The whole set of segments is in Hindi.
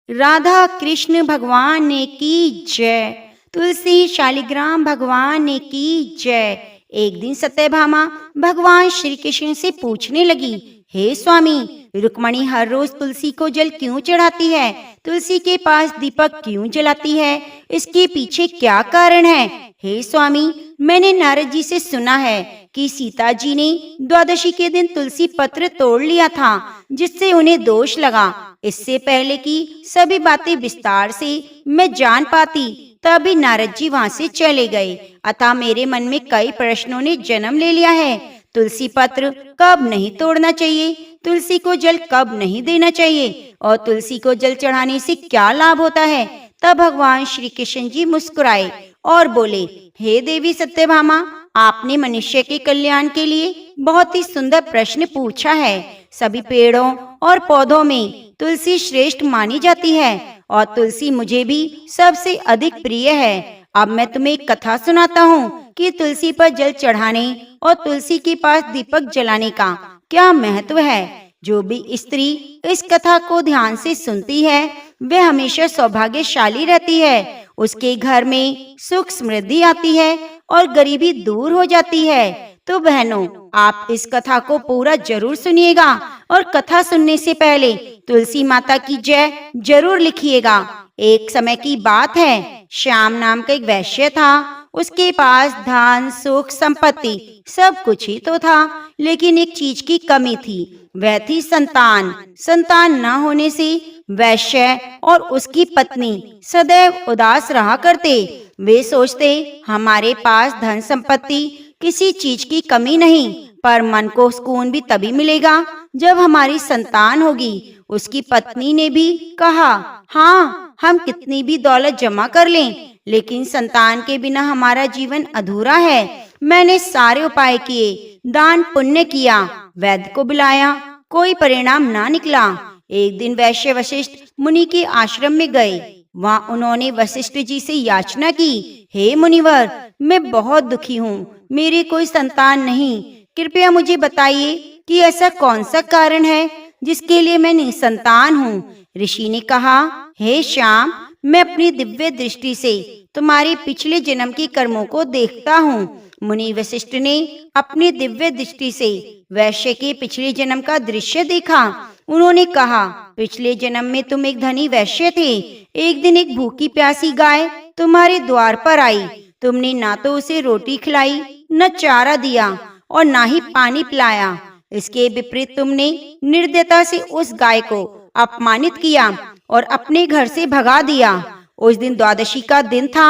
राधा कृष्ण भगवान ने की जय। तुलसी शालिग्राम भगवान ने की जय। एक दिन सत्यभामा भगवान श्री कृष्ण से पूछने लगी, हे स्वामी, रुक्मणी हर रोज तुलसी को जल क्यों चढ़ाती है? तुलसी के पास दीपक क्यों जलाती है? इसके पीछे क्या कारण है? हे स्वामी, मैंने नारद जी से सुना है कि सीता जी ने द्वादशी के दिन तुलसी पत्र तोड़ लिया था, जिससे उन्हें दोष लगा। इससे पहले कि सभी बातें विस्तार से मैं जान पाती, तभी नारद जी वहाँ से चले गए। अतः मेरे मन में कई प्रश्नों ने जन्म ले लिया है। तुलसी पत्र कब नहीं तोड़ना चाहिए? तुलसी को जल कब नहीं देना चाहिए? और तुलसी को जल चढ़ाने से क्या लाभ होता है? तब भगवान श्री कृष्ण जी मुस्कुराए और बोले, हे देवी सत्यभामा, आपने मनुष्य के कल्याण के लिए बहुत ही सुंदर प्रश्न पूछा है। सभी पेड़ों और पौधों में तुलसी श्रेष्ठ मानी जाती है और तुलसी मुझे भी सबसे अधिक प्रिय है। अब मैं तुम्हें एक कथा सुनाता हूँ कि तुलसी पर जल चढ़ाने और तुलसी के पास दीपक जलाने का क्या महत्व है। जो भी स्त्री इस कथा को ध्यान से सुनती है, वह हमेशा सौभाग्यशाली रहती है। उसके घर में सुख समृद्धि आती है और गरीबी दूर हो जाती है। तो बहनों, आप इस कथा को पूरा जरूर सुनिएगा और कथा सुनने से पहले तुलसी माता की जय जरूर लिखिएगा। एक समय की बात है, श्याम नाम का एक वैश्य था। उसके पास धन, सुख, संपत्ति सब कुछ ही तो था, लेकिन एक चीज की कमी थी, वह थी संतान। संतान न होने से वैश्य और उसकी पत्नी सदैव उदास रहा करते। वे सोचते, हमारे पास धन संपत्ति किसी चीज की कमी नहीं, पर मन को सुकून भी तभी मिलेगा जब हमारी संतान होगी। उसकी पत्नी ने भी कहा, हाँ, हम कितनी भी दौलत जमा कर लें, लेकिन संतान के बिना हमारा जीवन अधूरा है। मैंने सारे उपाय किए, दान पुण्य किया, वैद्य को बुलाया, कोई परिणाम ना निकला। एक दिन वैश्य वशिष्ठ मुनि के आश्रम में गए। वहाँ उन्होंने वशिष्ठ जी से याचना की, हे मुनिवर, मैं बहुत दुखी हूँ, मेरी कोई संतान नहीं। कृपया मुझे बताइए कि ऐसा कौन सा कारण है जिसके लिए मैं निसंतान हूँ। ऋषि ने कहा, हे श्याम, मैं अपनी दिव्य दृष्टि से तुम्हारे पिछले जन्म के कर्मों को देखता हूँ। मुनि वशिष्ठ ने अपनी दिव्य दृष्टि से वैश्य के पिछले जन्म का दृश्य देखा। उन्होंने कहा, पिछले जन्म में तुम एक धनी वैश्य थे। एक दिन एक भूखी प्यासी गाय तुम्हारे द्वार पर आई। तुमने ना तो उसे रोटी खिलाई, न चारा दिया और ना ही पानी पिलाया। इसके विपरीत तुमने निर्दयता से उस गाय को अपमानित किया और अपने घर से भगा दिया। उस दिन द्वादशी का दिन था।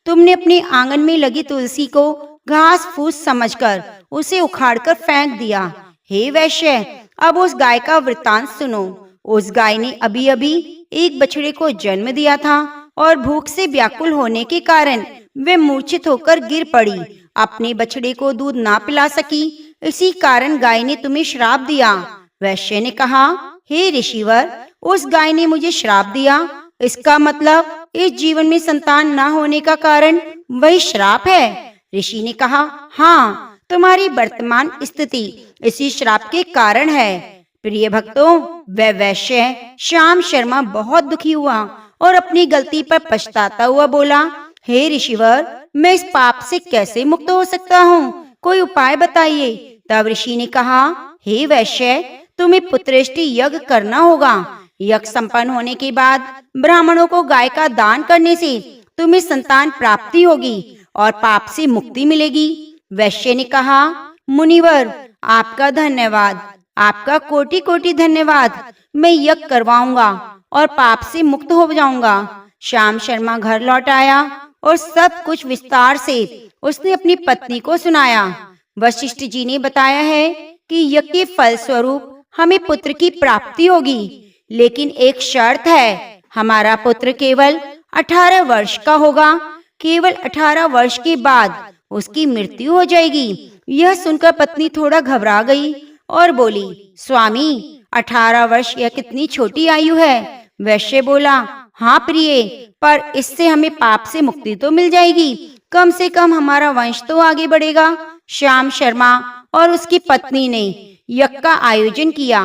तुमने अपने आंगन में लगी तुलसी को घास फूस समझकर उसे उखाड़कर फेंक दिया। हे वैश्य, अब उस गाय का वृत्तांत सुनो। उस गाय ने अभी अभी एक बछड़े को जन्म दिया था और भूख से व्याकुल होने के कारण वे मूर्छित होकर गिर पड़ी। अपने बछड़े को दूध ना पिला सकी, इसी कारण गाय ने तुम्हें श्राप दिया। वैश्य ने कहा, हे ऋषिवर, उस गाय ने मुझे श्राप दिया, इसका मतलब इस जीवन में संतान न होने का कारण वही श्राप है। ऋषि ने कहा, हाँ, तुम्हारी वर्तमान स्थिति इसी श्राप के कारण है। प्रिय भक्तों, वह वैश्य श्याम शर्मा बहुत दुखी हुआ और अपनी गलती पर पछताता हुआ बोला, हे ऋषिवर, मैं इस पाप से कैसे मुक्त हो सकता हूँ? कोई उपाय बताइए। तब ऋषि ने कहा, हे वैश्य, तुम्हें पुत्रेष्टि यज्ञ करना होगा। यज्ञ संपन्न होने के बाद ब्राह्मणों को गाय का दान करने से तुम्हें संतान प्राप्ति होगी और पाप से मुक्ति मिलेगी। वैश्य ने कहा, मुनिवर, आपका धन्यवाद, आपका कोटि कोटि धन्यवाद। मैं यज्ञ करवाऊंगा और पाप से मुक्त हो जाऊंगा। श्याम शर्मा घर लौट आया और सब कुछ विस्तार से उसने अपनी पत्नी को सुनाया। वशिष्ठ जी ने बताया है कि यज्ञ के फल स्वरूप हमें पुत्र की प्राप्ति होगी, लेकिन एक शर्त है, हमारा पुत्र केवल 18 वर्ष का होगा। केवल 18 वर्ष के बाद उसकी मृत्यु हो जाएगी। यह सुनकर पत्नी थोड़ा घबरा गई और बोली, स्वामी, 18 वर्ष यह कितनी छोटी आयु है। वैश्य बोला, हाँ प्रिय, पर इससे हमें पाप से मुक्ति तो मिल जाएगी, कम से कम हमारा वंश तो आगे बढ़ेगा। श्याम शर्मा और उसकी पत्नी ने यज्ञ का आयोजन किया।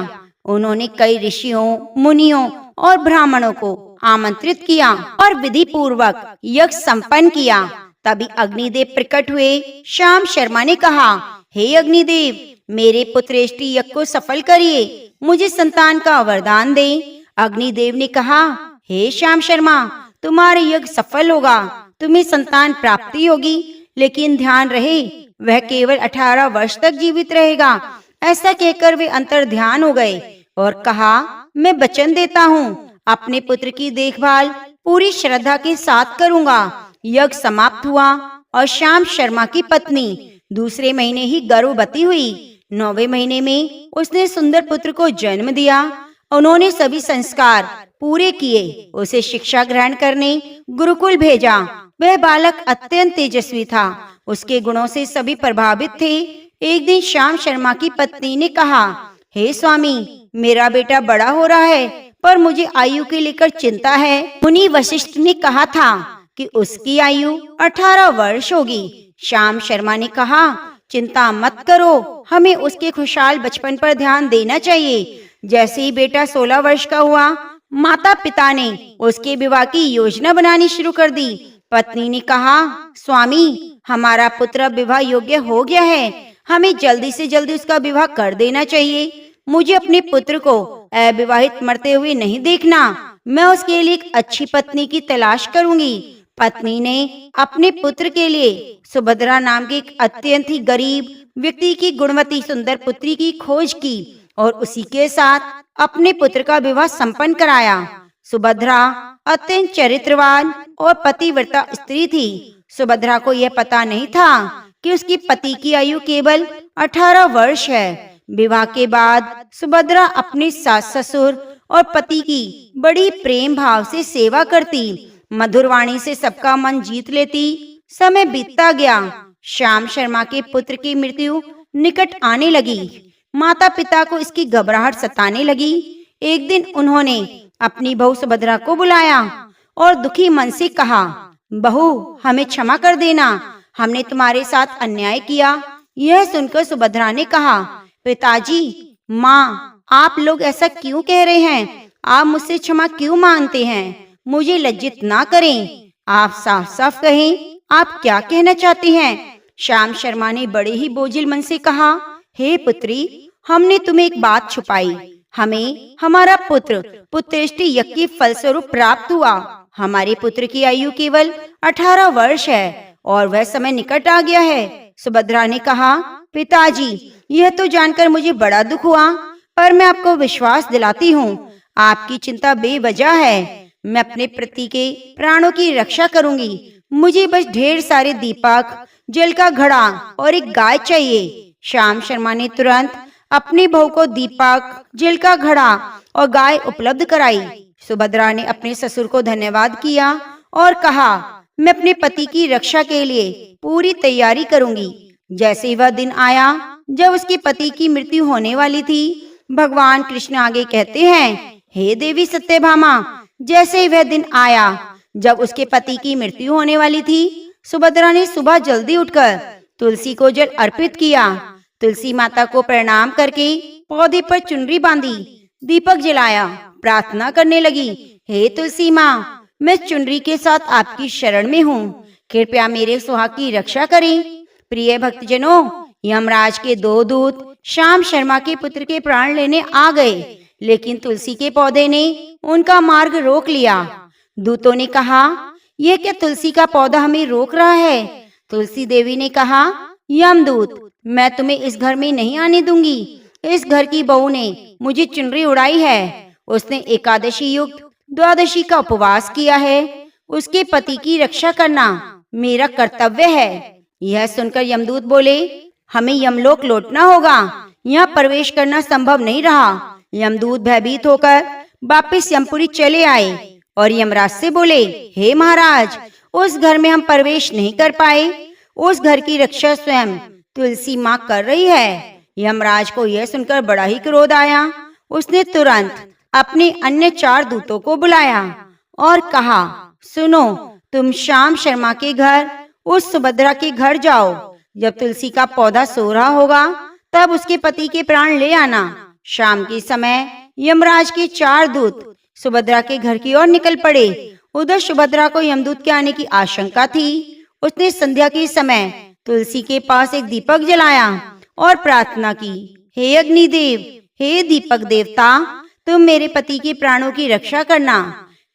उन्होंने कई ऋषियों, मुनियों और ब्राह्मणों को आमंत्रित किया और विधि पूर्वक यज्ञ संपन्न किया। तभी अग्निदेव प्रकट हुए। श्याम शर्मा ने कहा, हे अग्निदेव, मेरे पुत्रेष्टि यज्ञ को सफल करिए, मुझे संतान का वरदान दे। अग्निदेव ने कहा, हे श्याम शर्मा, तुम्हारा यज्ञ सफल होगा, तुम्हें संतान प्राप्ति होगी, लेकिन ध्यान रहे वह केवल 18 वर्ष तक जीवित रहेगा। ऐसा कहकर वे अंतर ध्यान हो गए और कहा, मैं वचन देता हूँ, अपने पुत्र की देखभाल पूरी श्रद्धा के साथ करूँगा। यज्ञ समाप्त हुआ और श्याम शर्मा की पत्नी दूसरे महीने ही गर्भवती हुई। 9वें महीने में उसने सुंदर पुत्र को जन्म दिया। उन्होंने सभी संस्कार पूरे किए, उसे शिक्षा ग्रहण करने गुरुकुल भेजा। वह बालक अत्यंत तेजस्वी था, उसके गुणों से सभी प्रभावित थे। एक दिन श्याम शर्मा की पत्नी ने कहा, हे स्वामी, मेरा बेटा बड़ा हो रहा है, पर मुझे आयु के लेकर चिंता है। मुनि वशिष्ठ ने कहा था कि उसकी आयु 18 वर्ष होगी। श्याम शर्मा ने कहा, चिंता मत करो, हमें उसके खुशहाल बचपन पर ध्यान देना चाहिए। जैसे ही बेटा 16 वर्ष का हुआ, माता पिता ने उसके विवाह की योजना बनानी शुरू कर दी। पत्नी ने कहा, स्वामी, हमारा पुत्र विवाह योग्य हो गया है, हमें जल्दी से जल्दी उसका विवाह कर देना चाहिए। मुझे अपने पुत्र को अविवाहित मरते हुए नहीं देखना, मैं उसके लिए एक अच्छी पत्नी की तलाश करूंगी। पत्नी ने अपने पुत्र के लिए सुभद्रा नाम के एक अत्यंत ही गरीब व्यक्ति की गुणवती सुंदर पुत्री की खोज की और उसी के साथ अपने पुत्र का विवाह संपन्न कराया। सुभद्रा अत्यंत चरित्रवान और पतिव्रता स्त्री थी। सुभद्रा को यह पता नहीं था कि उसकी पति की आयु केवल 18 वर्ष है। विवाह के बाद सुभद्रा अपने सास ससुर और पति की बड़ी प्रेम भाव से सेवा करती, मधुर वाणी से सबका मन जीत लेती। समय बीतता गया। श्याम शर्मा के पुत्र की मृत्यु निकट आने लगी। माता पिता को इसकी घबराहट सताने लगी। एक दिन उन्होंने अपनी बहू सुभद्रा को बुलाया और दुखी मन से कहा, बहू, हमें क्षमा कर देना, हमने तुम्हारे साथ अन्याय किया। यह सुनकर सुभद्रा ने कहा, पिताजी, माँ, आप लोग ऐसा क्यों कह रहे हैं? आप मुझसे क्षमा क्यों मांगते हैं? मुझे लज्जित ना करें, आप साफ साफ कहें, आप क्या कहना चाहते हैं? श्याम शर्मा ने बड़े ही बोझिल मन से कहा, हे पुत्री, हमने तुम्हें एक बात छुपाई। हमें हमारा पुत्र पुत्रेष्टि यज्ञ के फलस्वरूप प्राप्त हुआ। हमारे पुत्र की आयु केवल 18 वर्ष है और वह समय निकट आ गया है। सुभद्रा ने कहा, पिताजी, यह तो जानकर मुझे बड़ा दुख हुआ, पर मैं आपको विश्वास दिलाती हूँ, आपकी चिंता बेवजह है। मैं अपने पति के प्राणों की रक्षा करूंगी। मुझे बस ढेर सारे दीपक, जल का घड़ा और एक गाय चाहिए। श्याम शर्मा ने तुरंत अपनी बहू को दीपक, जल का घड़ा और गाय उपलब्ध कराई। सुभद्रा ने अपने ससुर को धन्यवाद किया और कहा, मैं अपने पति की रक्षा के लिए पूरी तैयारी करूंगी। जैसे ही वह दिन आया जब उसके पति की मृत्यु होने वाली थी, भगवान कृष्ण आगे कहते हैं, हे देवी सत्यभामा, जैसे ही वह दिन आया जब उसके पति की मृत्यु होने वाली थी, सुभद्रा ने सुबह जल्दी उठकर तुलसी को जल अर्पित किया। तुलसी माता को प्रणाम करके पौधे पर चुनरी बांधी, दीपक जलाया, प्रार्थना करने लगी, हे तुलसी माँ, मैं चुनरी के साथ आपकी शरण में हूँ, कृपया मेरे सुहाग की रक्षा करें। प्रिय भक्तजनों, यमराज के 2 दूत श्याम शर्मा के पुत्र के प्राण लेने आ गए, लेकिन तुलसी के पौधे ने उनका मार्ग रोक लिया। दूतों ने कहा, यह क्या तुलसी का पौधा हमें रोक रहा है? तुलसी देवी ने कहा, यमदूत, मैं तुम्हें इस घर में नहीं आने दूंगी। इस घर की बहू ने मुझे चुनरी उड़ाई है, उसने एकादशी युक्त द्वादशी का उपवास किया है, उसके पति की रक्षा करना मेरा कर्तव्य है। यह सुनकर यमदूत बोले, हमें यमलोक लौटना होगा, यहाँ प्रवेश करना संभव नहीं रहा। यमदूत भयभीत होकर वापिस यमपुरी चले आए और यमराज से बोले, हे महाराज, उस घर में हम प्रवेश नहीं कर पाए, उस घर की रक्षा स्वयं तुलसी माँ कर रही है। यमराज को यह सुनकर बड़ा ही क्रोध आया। उसने तुरंत अपने अन्य 4 दूतों को बुलाया और कहा, सुनो, तुम श्याम शर्मा के घर उस सुभद्रा के घर जाओ। जब तुलसी का पौधा सो रहा होगा तब उसके पति के प्राण ले आना। शाम के समय यमराज के 4 दूत सुभद्रा के घर की ओर निकल पड़े। उधर सुभद्रा को यमदूत के आने की आशंका थी। उसने संध्या के समय तुलसी के पास एक दीपक जलाया और प्रार्थना की, हे अग्निदेव, हे दीपक देवता, तुम मेरे पति के प्राणों की रक्षा करना।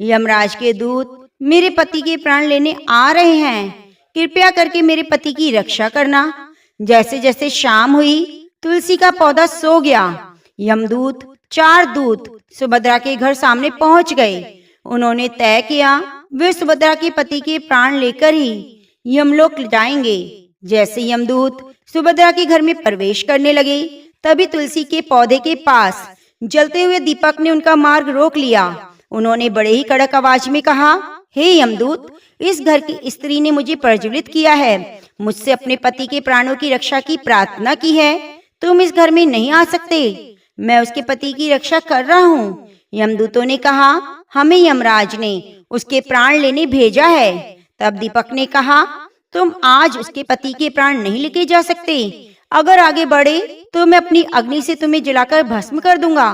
यमराज के दूत मेरे पति के प्राण लेने आ रहे हैं, कृपया करके मेरे पति की रक्षा करना। जैसे जैसे शाम हुई, तुलसी का पौधा सो गया। यमदूत 4 दूत सुभद्रा के घर सामने पहुंच गए। उन्होंने तय किया वे सुभद्रा के पति के प्राण लेकर ही यमलोक जाएंगे। जैसे यमदूत सुभद्रा के घर में प्रवेश करने लगे, तभी तुलसी के पौधे के पास जलते हुए दीपक ने उनका मार्ग रोक लिया। उन्होंने बड़े ही कड़क आवाज में कहा, हे यमदूत, इस घर की स्त्री ने मुझे प्रज्वलित किया है, मुझसे अपने पति के प्राणों की रक्षा की प्रार्थना की है। तुम इस घर में नहीं आ सकते, मैं उसके पति की रक्षा कर रहा हूँ। यमदूतों ने कहा, हमें यमराज ने उसके प्राण लेने भेजा है। तब दीपक ने कहा, तुम आज उसके पति के प्राण नहीं लेके जा सकते। अगर आगे बढ़े तो मैं अपनी अग्नि से तुम्हें जलाकर भस्म कर दूंगा।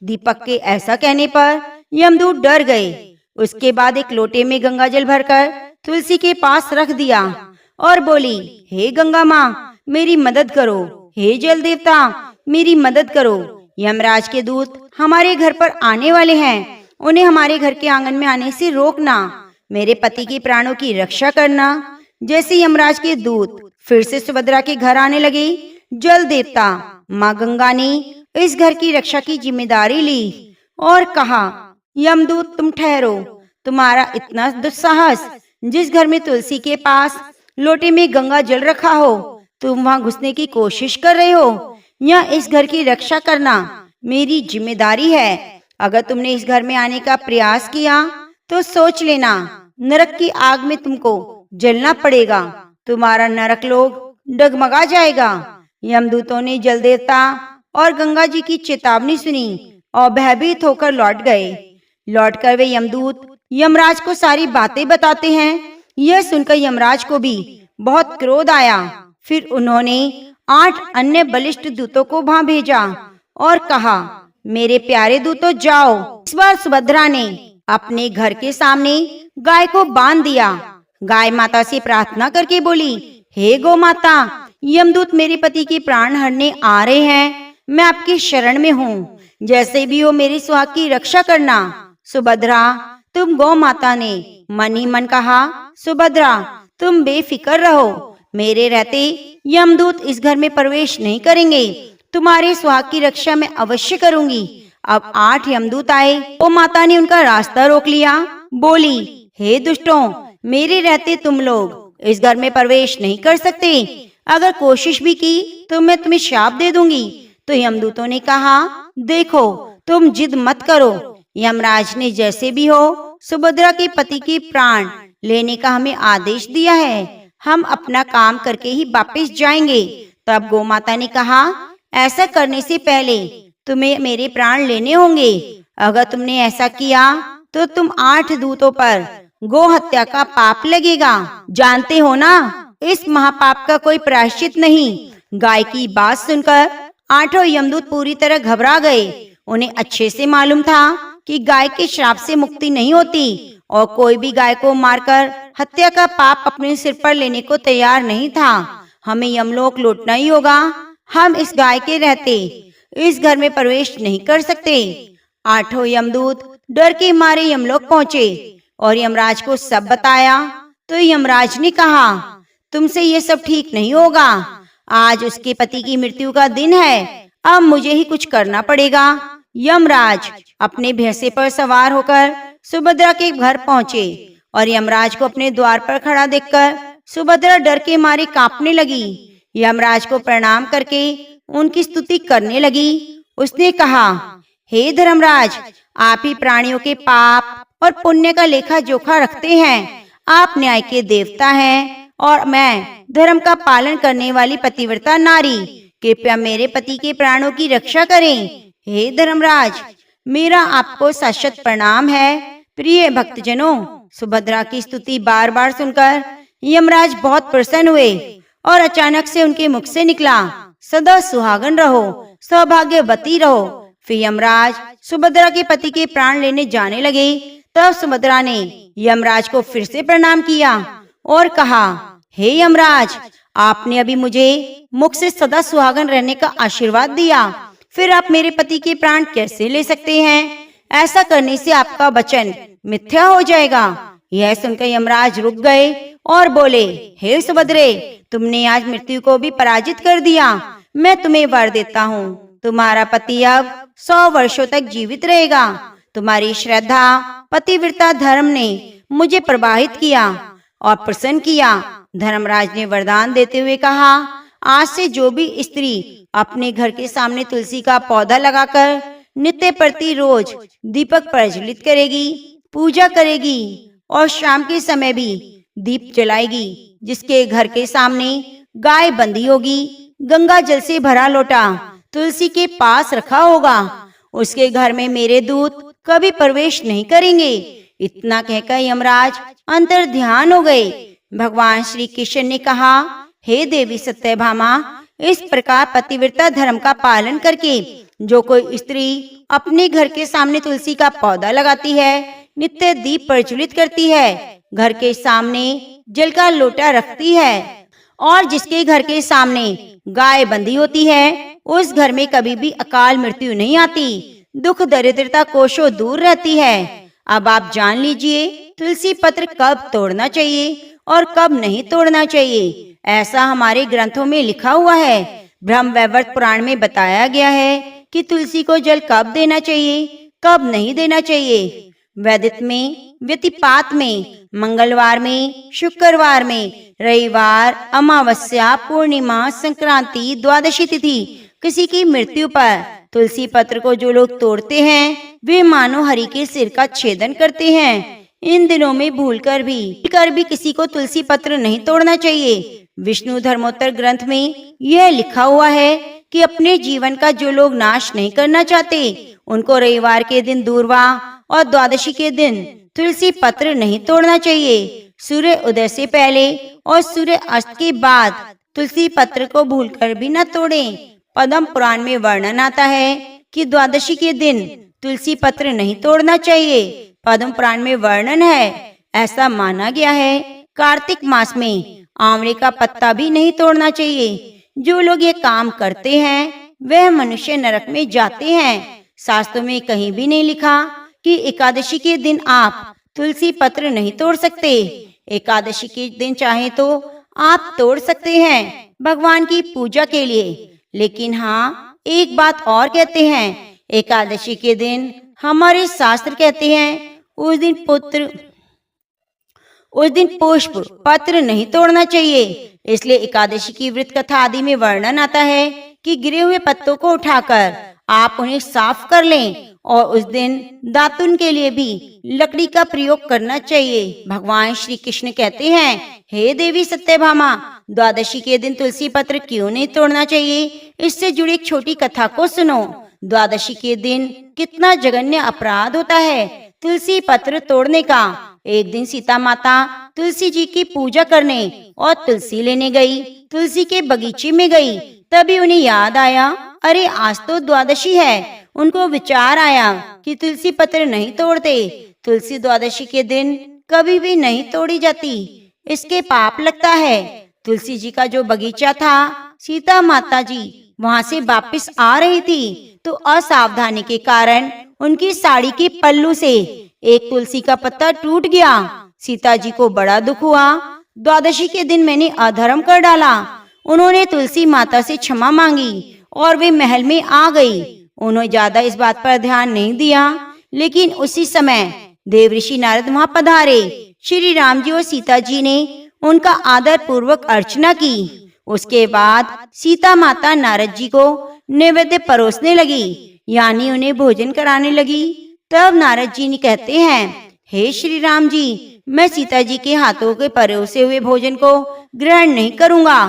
दीपक के ऐसा कहने पर यमदूत डर गए। उसके बाद एक लोटे में गंगा जल भरकर तुलसी के पास रख दिया और बोली, हे गंगा माँ, मेरी मदद करो। हे जल देवता, मेरी मदद करो। यमराज के दूत हमारे घर पर आने वाले हैं, उन्हें हमारे घर के आंगन में आने से रोकना। मेरे पति के प्राणों की रक्षा करना। जैसे यमराज के दूत फिर से सुभद्रा के घर आने लगे, जल देवता माँ गंगा ने इस घर की रक्षा की जिम्मेदारी ली और कहा, यमदूत तुम ठहरो, तुम्हारा इतना दुस्साहस, जिस घर में तुलसी के पास लोटे में गंगा जल रखा हो, तुम वहां घुसने की कोशिश कर रहे हो। या इस घर की रक्षा करना मेरी जिम्मेदारी है। अगर तुमने इस घर में आने का प्रयास किया तो सोच लेना, नरक की आग में तुमको जलना पड़ेगा, तुम्हारा नरक लोक डगमगा जाएगा। यमदूतों ने जल देवता और गंगा जी की चेतावनी सुनी और भयभीत होकर लौट गए। लौटकर वे यमदूत यमराज को सारी बातें बताते हैं। यह सुनकर यमराज को भी बहुत क्रोध आया। फिर उन्होंने 8 अन्य बलिष्ठ दूतों को वहां भेजा और कहा, मेरे प्यारे दूतों जाओ। इस बार सुभद्रा ने अपने घर के सामने गाय को बांध दिया। गाय माता से प्रार्थना करके बोली, हे गौ माता, यमदूत मेरे पति के प्राण हरने आ रहे हैं, मैं आपकी शरण में हूँ, जैसे भी हो मेरी सुहाग की रक्षा करना। सुभद्रा, तुम गौ माता ने मन ही मन कहा, सुभद्रा तुम बेफिक्र रहो, मेरे रहते यमदूत इस घर में प्रवेश नहीं करेंगे, तुम्हारे सुहाग की रक्षा मैं अवश्य करूंगी। अब 8 यमदूत आए। गौ माता ने उनका रास्ता रोक लिया, बोली, हे दुष्टों, मेरे रहते तुम लोग इस घर में प्रवेश नहीं कर सकते, अगर कोशिश भी की तो मैं तुम्हें शाप दे दूंगी। तो यमदूतों ने कहा, देखो तुम जिद मत करो, यमराज ने जैसे भी हो सुभद्रा के पति के प्राण लेने का हमें आदेश दिया है, हम अपना काम करके ही वापस जाएंगे। तब गौ माता ने कहा, ऐसा करने से पहले तुम्हें मेरे प्राण लेने होंगे। अगर तुमने ऐसा किया तो तुम 8 दूतों पर गो हत्या का पाप लगेगा। जानते हो ना, इस महापाप का कोई प्रायश्चित नहीं। गाय की बात सुनकर 8 यमदूत पूरी तरह घबरा गए। उन्हें अच्छे से मालूम था कि गाय के श्राप से मुक्ति नहीं होती और कोई भी गाय को मारकर हत्या का पाप अपने सिर पर लेने को तैयार नहीं था। हमें यमलोक लौटना ही होगा, हम इस गाय के रहते इस घर में प्रवेश नहीं कर सकते। 8 यमदूत डर के मारे यमलोक पहुँचे और यमराज को सब बताया। तो यमराज ने कहा, तुमसे ये सब ठीक नहीं होगा, आज उसके पति की मृत्यु का दिन है, अब मुझे ही कुछ करना पड़ेगा। यमराज अपने भैंसे पर सवार होकर सुभद्रा के घर पहुँचे और यमराज को अपने द्वार पर खड़ा देखकर सुभद्रा डर के मारे कांपने लगी। यमराज को प्रणाम करके उनकी स्तुति करने लगी। उसने कहा, हे धर्मराज, आप ही प्राणियों के पाप और पुण्य का लेखा जोखा रखते हैं, आप न्याय के देवता हैं और मैं धर्म का पालन करने वाली पतिव्रता नारी, कृपया मेरे पति के प्राणों की रक्षा करें। हे धर्मराज, मेरा आपको सशत प्रणाम है। प्रिय भक्तजनों, सुभद्रा की स्तुति बार बार सुनकर यमराज बहुत प्रसन्न हुए और अचानक से उनके मुख से निकला, सदा सुहागन रहो, सौभाग्यवती रहो। फिर यमराज सुभद्रा के पति के प्राण लेने जाने लगे। तब सुभद्रा ने यमराज को फिर से प्रणाम किया और कहा, हे यमराज, आपने अभी मुझे मुख से सदा सुहागन रहने का आशीर्वाद दिया, फिर आप मेरे पति के प्राण कैसे ले सकते हैं? ऐसा करने से आपका वचन मिथ्या हो जाएगा। यह सुनकर यमराज रुक गए और बोले, हे सुभद्रे, तुमने आज मृत्यु को भी पराजित कर दिया। मैं तुम्हें वर देता हूँ, तुम्हारा पति अब 100 वर्षों तक जीवित रहेगा। तुम्हारी श्रद्धा, पतिव्रता धर्म ने मुझे प्रभावित किया और प्रसन्न किया। धर्मराज ने वरदान देते हुए कहा, आज से जो भी स्त्री अपने घर के सामने तुलसी का पौधा लगाकर नित्य प्रति रोज दीपक प्रज्वलित करेगी, पूजा करेगी और शाम के समय भी दीप जलाएगी, जिसके घर के सामने गाय बंधी होगी, गंगा जल से भरा लोटा तुलसी के पास रखा होगा, उसके घर में मेरे दूत कभी प्रवेश नहीं करेंगे। इतना कहकर यमराज अंतर ध्यान हो गए। भगवान श्री कृष्ण ने कहा, हे देवी सत्यभामा, इस प्रकार पतिव्रता धर्म का पालन करके जो कोई स्त्री अपने घर के सामने तुलसी का पौधा लगाती है, नित्य दीप प्रज्वलित करती है, घर के सामने जल का लोटा रखती है और जिसके घर के सामने गाय बंधी होती है, उस घर में कभी भी अकाल मृत्यु नहीं आती, दुख दरिद्रता कोशों दूर रहती है। अब आप जान लीजिए तुलसी पत्र कब तोड़ना चाहिए और कब नहीं तोड़ना चाहिए। ऐसा हमारे ग्रंथों में लिखा हुआ है। ब्रह्म वैवर्त पुराण में बताया गया है कि तुलसी को जल कब देना चाहिए, कब नहीं देना चाहिए। वैदिक में, व्यतिपात में, मंगलवार में, शुक्रवार में, रविवार, अमावस्या, पूर्णिमा, संक्रांति, द्वादशी तिथि किसी की मृत्यु पर तुलसी पत्र को जो लोग तोड़ते हैं, वे मानो हरि के सिर का छेदन करते हैं। इन दिनों में भूलकर भी किसी को तुलसी पत्र नहीं तोड़ना चाहिए। विष्णु धर्मोत्तर ग्रंथ में यह लिखा हुआ है कि अपने जीवन का जो लोग नाश नहीं करना चाहते, उनको रविवार के दिन दूर्वा और द्वादशी के दिन तुलसी पत्र नहीं तोड़ना चाहिए। सूर्य उदय से पहले और सूर्य अस्त के बाद तुलसी पत्र को भूलकर भी न तोड़ें। पद्म पुराण में वर्णन आता है कि द्वादशी के दिन तुलसी पत्र नहीं तोड़ना चाहिए। पद्म पुराण में वर्णन है, ऐसा माना गया है कार्तिक मास में आंवले का पत्ता भी नहीं तोड़ना चाहिए। जो लोग ये काम करते हैं वह मनुष्य नरक में जाते हैं। शास्त्रों में कहीं भी नहीं लिखा कि एकादशी के दिन आप तुलसी पत्र नहीं तोड़ सकते। एकादशी के दिन चाहे तो आप तोड़ सकते हैं भगवान की पूजा के लिए। लेकिन हाँ, एक बात और कहते हैं, एकादशी के दिन हमारे शास्त्र कहते हैं उस दिन पुष्प पत्र नहीं तोड़ना चाहिए। इसलिए एकादशी की व्रत कथा आदि में वर्णन आता है कि गिरे हुए पत्तों को उठाकर आप उन्हें साफ कर लें और उस दिन दातुन के लिए भी लकड़ी का प्रयोग करना चाहिए। भगवान श्री कृष्ण कहते हैं, हे देवी सत्यभामा, द्वादशी के दिन तुलसी पत्र क्यों नहीं तोड़ना चाहिए, इससे जुड़ी एक छोटी कथा को सुनो। द्वादशी के दिन कितना जघन्य अपराध होता है तुलसी पत्र तोड़ने का। एक दिन सीता माता तुलसी जी की पूजा करने और तुलसी लेने गई। तुलसी के बगीचे में गई, तभी उन्हें याद आया, अरे आज तो द्वादशी है। उनको विचार आया कि तुलसी पत्र नहीं तोड़ते। तुलसी द्वादशी के दिन कभी भी नहीं तोड़ी जाती, इसके पाप लगता है। तुलसी जी का जो बगीचा था, सीता माता जी वहाँ से वापस आ रही थी तो असावधानी के कारण उनकी साड़ी के पल्लू से एक तुलसी का पत्ता टूट गया। सीता जी को बड़ा दुख हुआ। द्वादशी के दिन मैंने अधर्म कर डाला। उन्होंने तुलसी माता से क्षमा मांगी और वे महल में आ गई। उन्होंने ज्यादा इस बात पर ध्यान नहीं दिया, लेकिन उसी समय देवऋषि नारद वहां पधारे। श्री राम जी और सीता जी ने उनका आदर पूर्वक अर्चना की। उसके बाद सीता माता नारद जी को नैवेद्य परोसने लगी, यानी उन्हें भोजन कराने लगी। तब नारद जी ने कहते हैं, हे श्री राम जी, मैं सीता जी के हाथों के परोसे हुए भोजन को ग्रहण नहीं करूंगा।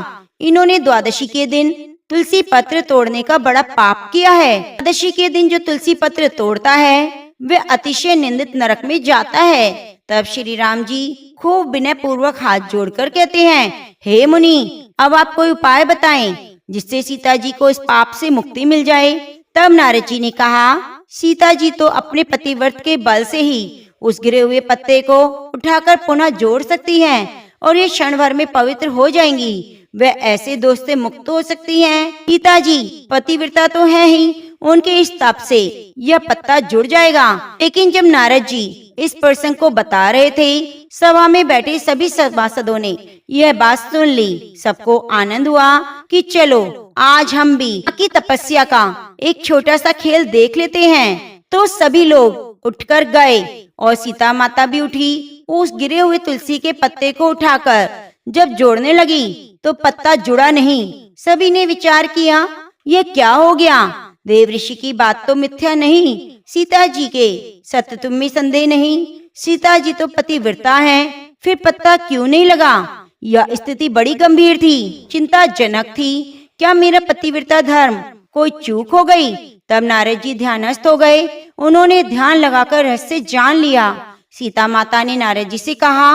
इन्होंने द्वादशी के दिन तुलसी पत्र तोड़ने का बड़ा पाप किया है। द्वादशी के दिन जो तुलसी पत्र तोड़ता है वह अतिशय निंदित नरक में जाता है। तब श्री राम जी खूब विनय पूर्वक हाथ जोड़कर कहते हैं, हे मुनि, अब आप कोई उपाय बताएं जिससे सीता जी को इस पाप से मुक्ति मिल जाए। तब नारद जी ने कहा, सीता जी तो अपने पतिव्रत के बल से ही उस गिरे हुए पत्ते को उठाकर पुनः जोड़ सकती हैं और ये क्षण भर में पवित्र हो जाएंगी। वे ऐसे दोष से मुक्त हो सकती हैं। सीता जी पतिव्रता तो है ही, उनके इस तप से यह पत्ता जुड़ जाएगा। लेकिन जब नारद जी इस प्रसंग को बता रहे थे, सभा में बैठे सभी सभासदों ने यह बात सुन ली। सबको आनंद हुआ कि चलो आज हम भी की तपस्या का एक छोटा सा खेल देख लेते हैं। तो सभी लोग उठकर गए और सीता माता भी उठी। उस गिरे हुए तुलसी के पत्ते को उठाकर जब जोड़ने लगी तो पत्ता जुड़ा नहीं। सभी ने विचार किया, ये क्या हो गया? देव ऋषि की बात तो मिथ्या नहीं, सीता जी के सत्यत्व में संदेह नहीं। सीता जी तो पतिव्रता हैं, फिर पत्ता क्यों नहीं लगा? यह स्थिति बड़ी गंभीर थी, चिंताजनक थी। क्या मेरा पतिव्रता धर्म कोई चूक हो गई? तब नारद जी ध्यानस्थ हो गए। उन्होंने ध्यान लगाकर रहस्य जान लिया। सीता माता ने नारद जी से कहा,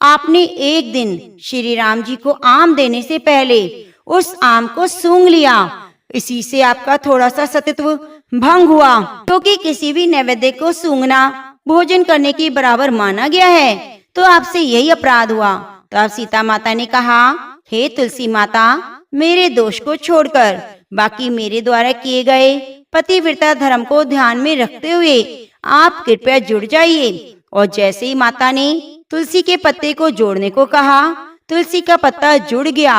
आपने एक दिन श्री राम जी को आम देने से पहले उस आम को सूंघ लिया, इसी से आपका थोड़ा सा सत्यत्व भंग हुआ, क्योंकि किसी भी नैवेद्य को सूंघना भोजन करने के बराबर माना गया है, तो आपसे यही अपराध हुआ। तब सीता माता ने कहा, हे तुलसी माता, मेरे दोष को छोड़कर बाकी मेरे द्वारा किए गए पतिव्रता धर्म को ध्यान में रखते हुए आप कृपया जुड़ जाइए। और जैसे ही माता ने तुलसी के पत्ते को जोड़ने को कहा, तुलसी का पत्ता जुड़ गया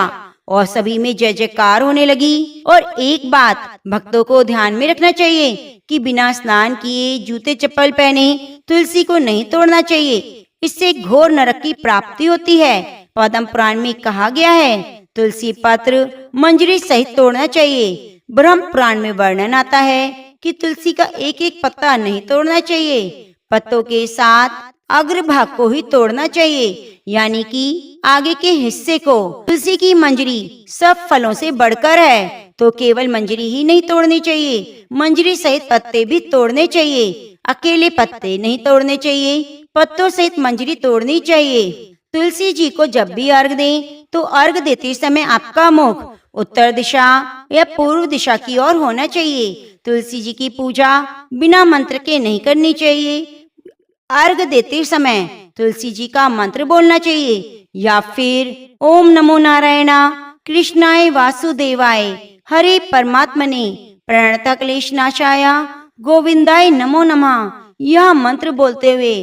और सभी में जय जयकार होने लगी। और एक बात भक्तों को ध्यान में रखना चाहिए कि बिना स्नान किए, जूते चप्पल पहने तुलसी को नहीं तोड़ना चाहिए, इससे घोर नरक की प्राप्ति होती है। पद्म पुराण में कहा गया है, तुलसी पत्र मंजरी सहित तोड़ना चाहिए। ब्रह्म पुराण में वर्णन आता है कि तुलसी का एक एक पत्ता नहीं तोड़ना चाहिए, पत्तों के साथ अग्रभाग को ही तोड़ना चाहिए, यानी कि आगे के हिस्से को। तुलसी की मंजरी सब फलों से बढ़कर है, तो केवल मंजरी ही नहीं तोड़नी चाहिए, मंजरी सहित पत्ते भी तोड़ने चाहिए। अकेले पत्ते नहीं तोड़ने चाहिए, पत्तों सहित मंजरी तोड़नी चाहिए। तुलसी जी को जब भी अर्घ दें तो अर्घ देते समय आपका मुख उत्तर दिशा या पूर्व दिशा की ओर होना चाहिए। तुलसी जी की पूजा बिना मंत्र के नहीं करनी चाहिए। अर्घ देते समय तुलसी जी का मंत्र बोलना चाहिए, या फिर ओम नमो नारायण कृष्णाय वासुदेवाय हरे परमात्मने प्रणत क्लेश नाशाय गोविंदाय नमो नमः, यह मंत्र बोलते हुए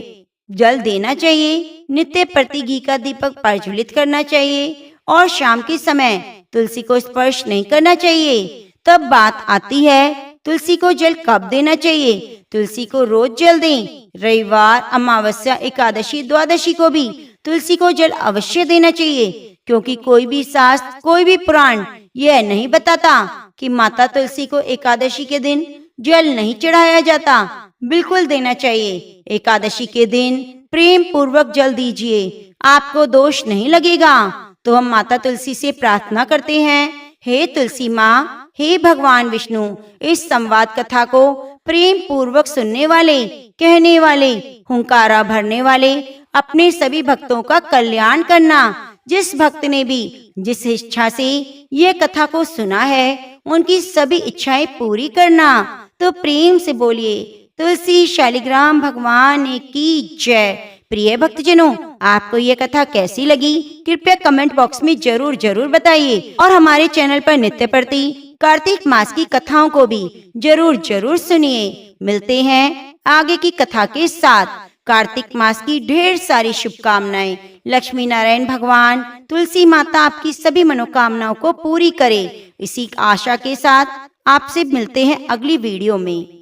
जल देना चाहिए। नित्य प्रति घी का दीपक प्रज्वलित करना चाहिए और शाम के समय तुलसी को स्पर्श नहीं करना चाहिए। तब बात आती है, तुलसी को जल कब देना चाहिए? तुलसी को रोज जल दें। रविवार, अमावस्या, एकादशी, द्वादशी को भी तुलसी को जल अवश्य देना चाहिए, क्योंकि कोई भी शास्त्र, कोई भी पुराण यह नहीं बताता कि माता तुलसी को एकादशी के दिन जल नहीं चढ़ाया जाता। बिल्कुल देना चाहिए। एकादशी के दिन प्रेम पूर्वक जल दीजिए, आपको दोष नहीं लगेगा। तो हम माता तुलसी से प्रार्थना करते हैं, हे तुलसी माँ, हे भगवान विष्णु, इस संवाद कथा को प्रेम पूर्वक सुनने वाले, कहने वाले, हुंकारा भरने वाले अपने सभी भक्तों का कल्याण करना। जिस भक्त ने भी जिस इच्छा से ये कथा को सुना है, उनकी सभी इच्छाएं पूरी करना। तो प्रेम से बोलिए, तुलसी शालिग्राम भगवान की जय। प्रिय भक्तजनों, आपको ये कथा कैसी लगी? कृपया कमेंट बॉक्स में जरूर बताइए और हमारे चैनल पर नित्य प्रति कार्तिक मास की कथाओं को भी जरूर सुनिए। मिलते हैं आगे की कथा के साथ। कार्तिक मास की ढेर सारी शुभकामनाएं। लक्ष्मी नारायण भगवान, तुलसी माता आपकी सभी मनोकामनाओं को पूरी करे। इसी आशा के साथ आपसे मिलते हैं अगली वीडियो में।